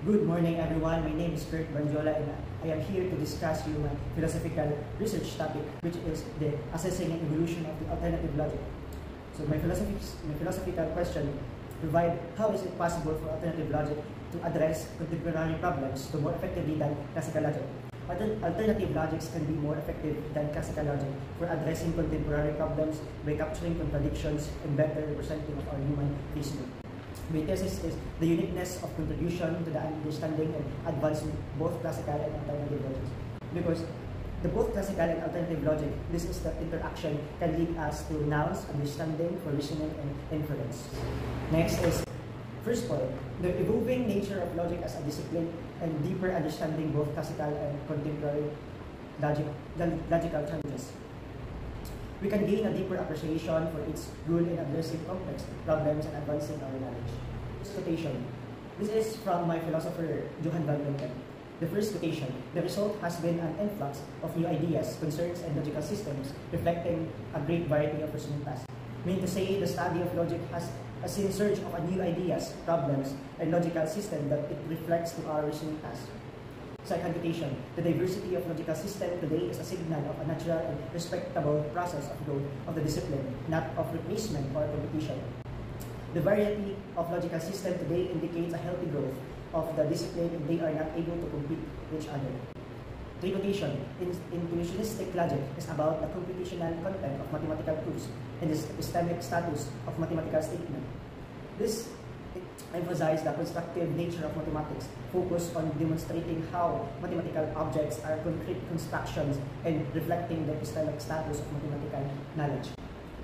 Good morning, everyone. My name is Kurt Banjola, and I am here to discuss you my philosophical research topic, which is the assessing and evolution of the alternative logic. So my philosophical question provide how is it possible for alternative logic to address contemporary problems to more effectively than classical logic? Alternative logics can be more effective than classical logic for addressing contemporary problems by capturing contradictions and better representing of our human reasoning. My thesis is the uniqueness of contribution to the understanding and advancement both classical and alternative logics. Because the both classical and alternative logic, this is the interaction can lead us to nouns, understanding, for reasoning, and inference. Next is first point, the evolving nature of logic as a discipline and deeper understanding both classical and contemporary logical challenges. We can gain a deeper appreciation for its role in addressing complex problems and advancing our knowledge. Quotation. This is from my philosopher Johann van Linken. The first quotation, the result has been an influx of new ideas, concerns, and logical systems, reflecting a great variety of reasoning tasks. Meaning to say, the study of logic has a surge of new ideas, problems, and logical system that it reflects to our reasoning tasks. Second quotation, the diversity of logical system today is a signal of a natural and respectable process of growth of the discipline, not of replacement or competition. The variety of logical system today indicates a healthy growth of the discipline and they are not able to compete with each other. Three quotation, intuitionistic logic is about the computational content of mathematical proofs and the epistemic status of mathematical statement. This emphasize the constructive nature of mathematics, focus on demonstrating how mathematical objects are concrete constructions and reflecting the epistemic status of mathematical knowledge.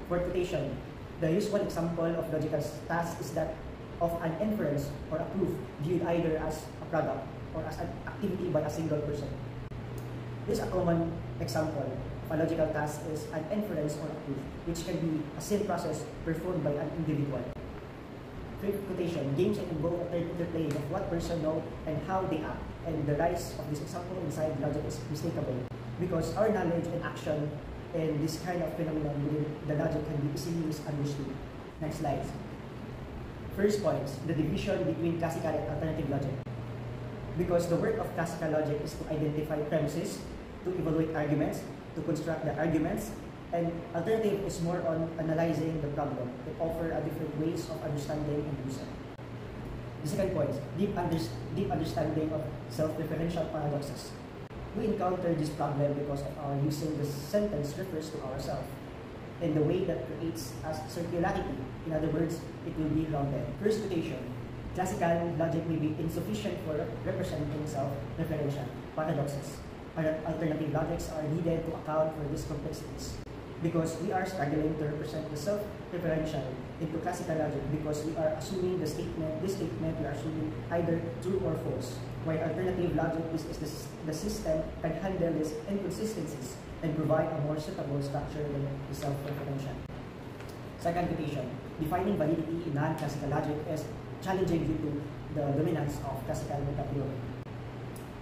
Fourth quotation, the usual example of logical task is that of an inference or a proof viewed either as a product or as an activity by a single person. This is a common example of a logical task is an inference or a proof, which can be a same process performed by an individual. Fifth quotation, games and involve a third interplay of what person know and how they act, and the rise of this example inside logic is mistakable because our knowledge and action and this kind of phenomenon within the logic can be easily misunderstood. Next slide. First point, the division between classical and alternative logic. Because the work of classical logic is to identify premises, to evaluate arguments, to construct the arguments, and alternative is more on analyzing the problem to offer a different ways of understanding and using. The second point, deep understanding of self-referential paradoxes. We encounter this problem because of our using the sentence refers to ourselves in the way that creates as circularity. In other words, it will be rounded. First quotation, classical logic may be insufficient for representing self-referential paradoxes. Alternative logics are needed to account for these complexities. Because we are struggling to represent the self-referential into classical logic because we are assuming this statement we are assuming either true or false. While alternative logic is the system can handle these inconsistencies and provide a more suitable structure than the self-referential. Second quotation, defining validity in non-classical logic is challenging due to the dominance of classical meta theory.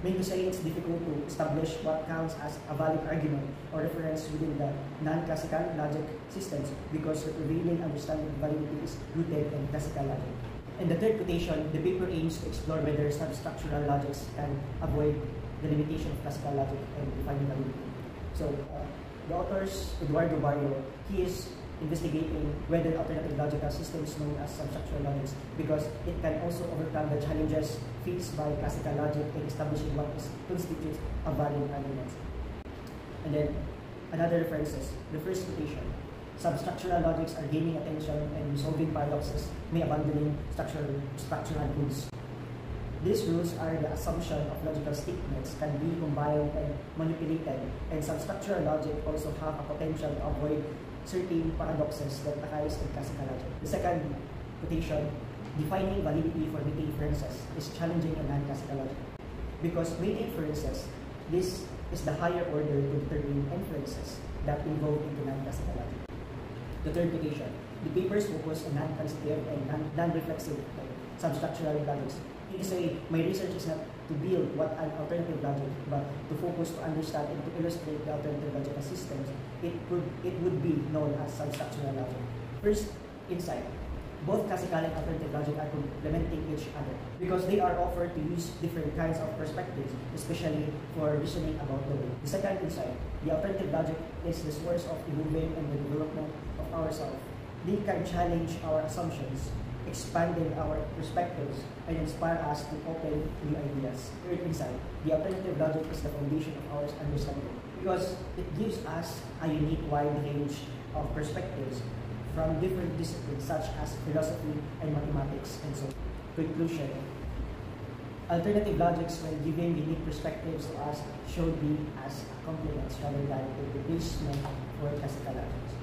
Meaning to say it's difficult to establish what counts as a valid argument or reference within the non-classical logic systems because the prevailing understanding of validity is rooted in classical logic. In the third quotation, the paper aims to explore whether substructural logics can avoid the limitation of classical logic and defining validity. So the authors, Eduardo Barrio, he is investigating whether alternative logical systems known as substructural logics because it can also overcome the challenges faced by classical logic in establishing what constitutes a valid argument. And then another references, the first quotation, substructural logics are gaining attention and resolving paradoxes may abandoning structural rules. These rules are the assumption of logical statements can be combined and manipulated, and substructural logic also have a potential to avoid certain paradoxes that arise in classical logic. The second quotation, defining validity for meta inferences is challenging in non-classical logic. Because meta inferences, this is the higher order to determine inferences that involve into non-classical logic. The third quotation, the papers focus on non-transitive and non-reflexive substructural logics. It is say, my research is not to build what an alternative logic, but to focus to understand and to illustrate the alternative logical systems. It would be known as substructural logic. First insight, both classical and alternative logic are complementing each other because they are offered to use different kinds of perspectives, especially for reasoning about the world. The second insight, the alternative logic is the source of evolving and the development of ourselves. They can challenge our assumptions, expanding our perspectives, and inspire us to open new ideas. Third insight, the alternative logic is the foundation of our understanding because it gives us a unique wide range of perspectives from different disciplines such as philosophy and mathematics and so on. Conclusion. Alternative logics, when giving unique perspectives to us, should be as complements rather than a replacement for classical logics.